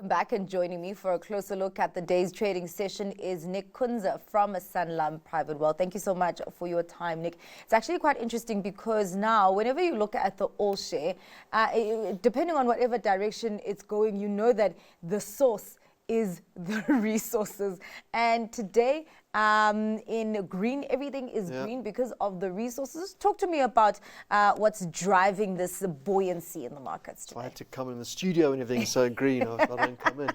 Welcome back, and joining me for a closer look at the day's trading session is Nick Kunze from Sanlam Private Wealth. Thank you so much for your time, Nick. It's actually quite interesting because now whenever you look at the oil share, depending on whatever direction it's going, you know that the source is the resources. And today, in green, everything is green because of the resources. Talk to me about what's driving this buoyancy in the markets today. I had to come in the studio and everything's so green. I don't come in.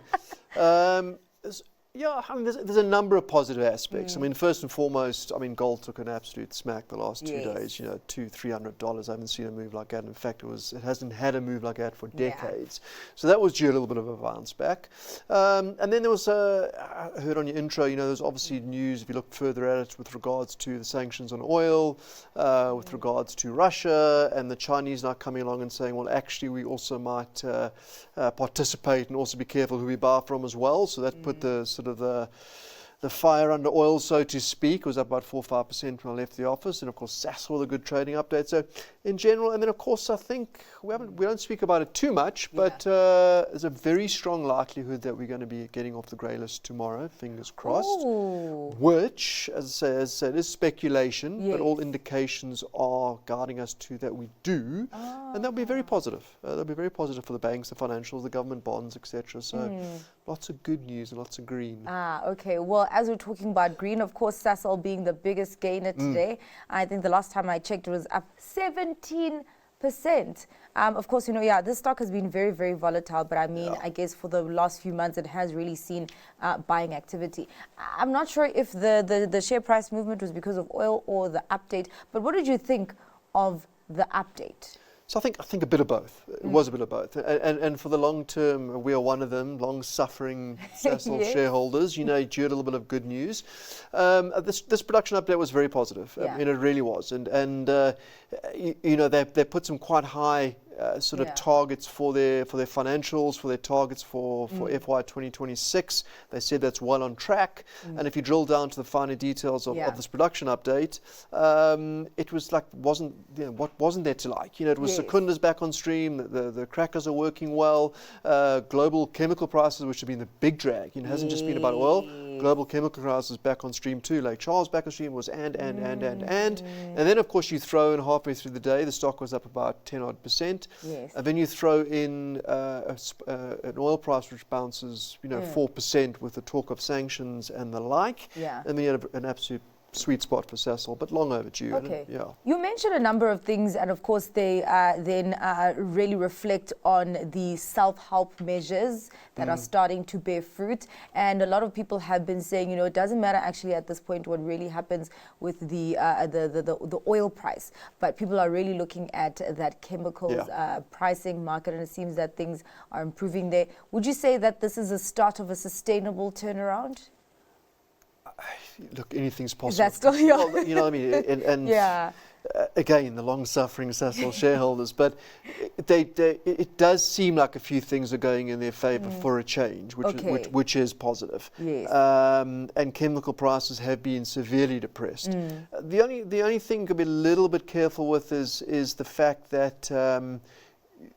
Yeah, I mean, there's a number of positive aspects. I mean, first and foremost, I mean, gold took an absolute smack the last 2 days. You know, $200-300. I haven't seen a move like that. In fact, it hasn't had a move like that for decades. So that was due a little bit of a bounce back. And then there was, I heard on your intro, you know, there's obviously news, if you look further at it, with regards to the sanctions on oil, with regards to Russia, and the Chinese now coming along and saying, well, actually, we also might participate and also be careful who we buy from as well. So that put the sort of the fire under oil, so to speak. It was up about 4 or 5% when I left the office, and of course Sasol, a good trading update. So in general, and then of course I think we don't speak about it too much, but there's a very strong likelihood that we're going to be getting off the grey list tomorrow, fingers crossed. Ooh. Which, as I said, is speculation, but all indications are guiding us to that we do, and that'll be very positive. That'll be very positive for the banks, the financials, the government bonds, etc. So lots of good news and lots of green. Okay. Well, as we're talking about green, of course, Sasol being the biggest gainer today. I think the last time I checked, it was up 17%. Of course, you know, this stock has been very, very volatile, but I mean, I guess for the last few months, it has really seen buying activity. I'm not sure if the share price movement was because of oil or the update, but what did you think of the update? So I think a bit of both. It was a bit of both. And for the long term, we are one of them, long-suffering Sasol shareholders. You know, due a little bit of good news. This production update was very positive. I mean, it really was. And you know, they put some quite high sort of targets for their financials, for their targets for FY 2026. They said that's well on track. And if you drill down to the finer details of this production update, it was like what wasn't there to like? You know, it was Secunda's back on stream. The crackers are working well. Global chemical prices, which have been the big drag. You know, it hasn't just been about oil. Global chemical prices back on stream too. Lake Charles back on stream was and then of course you throw in halfway through the day the stock was up about 10-odd%. And then you throw in an oil price which bounces, you know, 4% with the talk of sanctions and the like. And then you have an absolute sweet spot for Sasol, but long overdue. Okay. You mentioned a number of things, and of course they then really reflect on the self-help measures that are starting to bear fruit. And a lot of people have been saying, you know, it doesn't matter actually at this point what really happens with the oil price, but people are really looking at that chemicals pricing market, and it seems that things are improving there. Would you say that this is a start of a sustainable turnaround? Look, anything's possible. Is that still your... Well, you know what I mean? And again, the long-suffering Sasol shareholders, but it does seem like a few things are going in their favour for a change, which is positive. And chemical prices have been severely depressed. The only thing you could be a little bit careful with is the fact that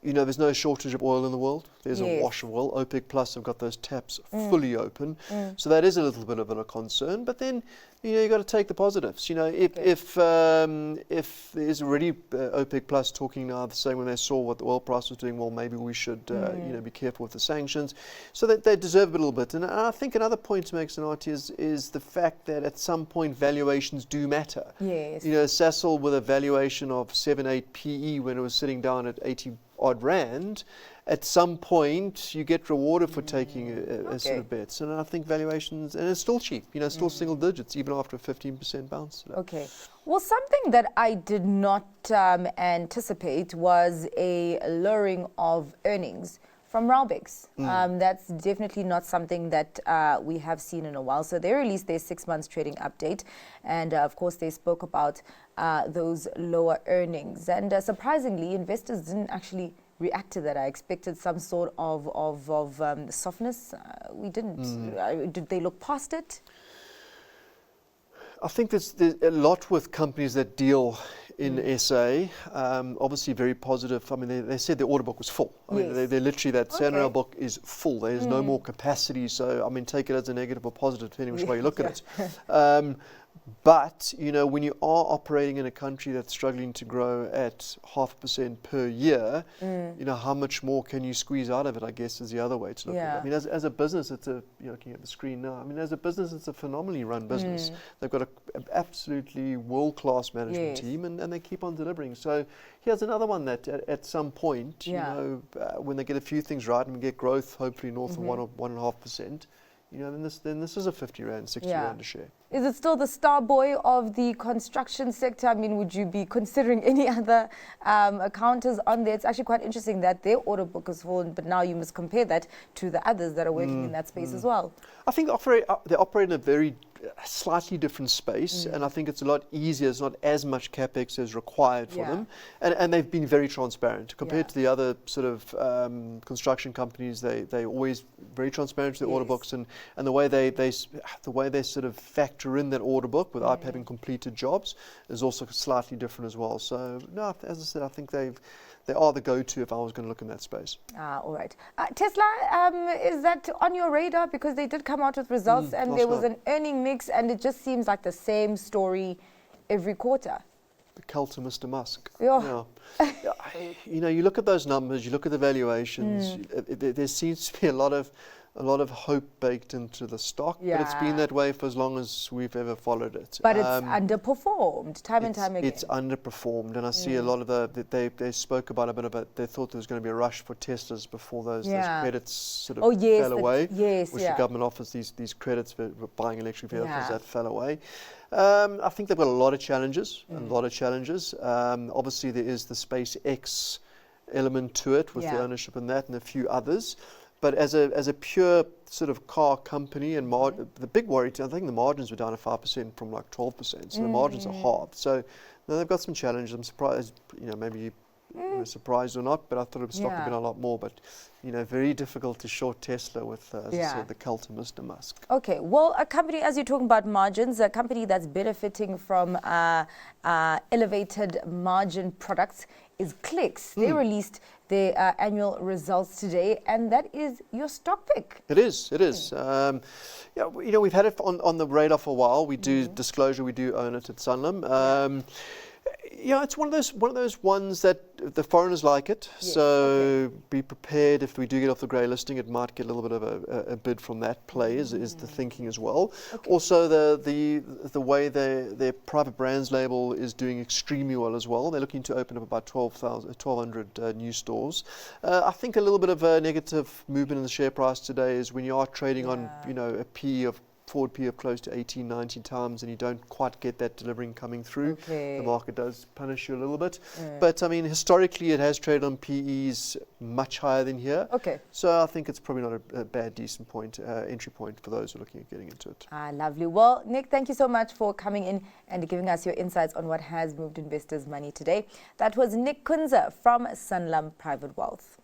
you know, there's no shortage of oil in the world. There's a wash of oil. OPEC Plus have got those taps fully open. So that is a little bit of a concern. But then, you know, you've got to take the positives. You know, if there's already OPEC Plus talking now, saying when they saw what the oil price was doing, well, maybe we should, you know, be careful with the sanctions. So that they deserve it a little bit. And I think another point to make, Sonati, is the fact that at some point valuations do matter. You know, Sasol with a valuation of 7-8 PE when it was sitting down at 80-odd rand, at some point you get rewarded for taking a sort of bets. And I think valuations, and it's still cheap, you know, still single digits, even after a 15% bounce. Okay. Well, something that I did not anticipate was a lowering of earnings from Raubex. That's definitely not something that we have seen in a while. So they released their 6 months trading update, and of course they spoke about those lower earnings. And surprisingly, investors didn't actually react to that. I expected some sort of softness. We didn't. Did they look past it? I think there's a lot with companies that deal in SA. Obviously very positive. I mean, they said the order book was full. I mean, they're literally, that Sanlam book is full. There's no more capacity. So, I mean, take it as a negative or positive, depending which way you look at it. But, you know, when you are operating in a country that's struggling to grow at 0.5% per year, you know, how much more can you squeeze out of it, I guess, is the other way to look at it. I mean, as a business, it's you're looking at the screen now, I mean, as a business, it's a phenomenally run business. They've got an absolutely world-class management team, and they keep on delivering. So here's another one that at some point, you know, when they get a few things right and we get growth, hopefully north of 1 or 1.5%, you know, then this is a 50 rand, 60 rand a share. Is it still the star boy of the construction sector? I mean, would you be considering any other counters on there? It's actually quite interesting that their order book is full, but now you must compare that to the others that are working in that space as well. I think they operate in a very slightly different space, and I think it's a lot easier. It's not as much capex as required for them, and they've been very transparent compared to the other sort of construction companies. They always very transparent to their order books, and the way they sort of factor in that order book without having completed jobs is also slightly different as well. So no, as I said, I think they are the go-to if I was going to look in that space. All right. Tesla, is that on your radar? Because they did come out with results and there was an earning mix, and it just seems like the same story every quarter. The cult of Mr. Musk. Yeah. You know, you look at those numbers, you look at the valuations, there seems to be a lot of hope baked into the stock, but it's been that way for as long as we've ever followed it. But it's underperformed time and time again. It's underperformed, and I see a lot of they spoke about a bit about, they thought there was going to be a rush for Teslas before those credits sort of fell away, which the government offers these credits for buying electric vehicles, that fell away. I think they've got a lot of challenges, obviously there is the SpaceX element to it with the ownership in that and a few others. But as a pure sort of car company, and the big worry, I think the margins were down to 5% from like 12%, so the margins are halved. So now they've got some challenges. I'm surprised, you know, maybe you were surprised or not, but I thought the stock would have been a lot more. But, you know, very difficult to short Tesla with, as I said, the cult of Mr. Musk. Okay, well, a company, as you're talking about margins, a company that's benefiting from elevated margin products is Clicks. They released their annual results today, and that is your stock pick. It is. Yeah, you know, we've had it on the radar for a while. We do disclosure. We do own it at Sanlam. Yeah, it's one of those ones that the foreigners like it. So be prepared if we do get off the grey listing, it might get a little bit of a bid from that play. Is the thinking as well. Also, the way their private brands label is doing extremely well as well. They're looking to open up about 1,200 new stores. I think a little bit of a negative movement in the share price today is when you are trading on, you know, a forward P of close to 18, 19 times, and you don't quite get that delivering coming through. The market does punish you a little bit. But I mean, historically, it has traded on PEs much higher than here. So I think it's probably not a bad, decent entry point for those who are looking at getting into it. Lovely. Well, Nick, thank you so much for coming in and giving us your insights on what has moved investors' money today. That was Nick Kunze from Sanlam Private Wealth.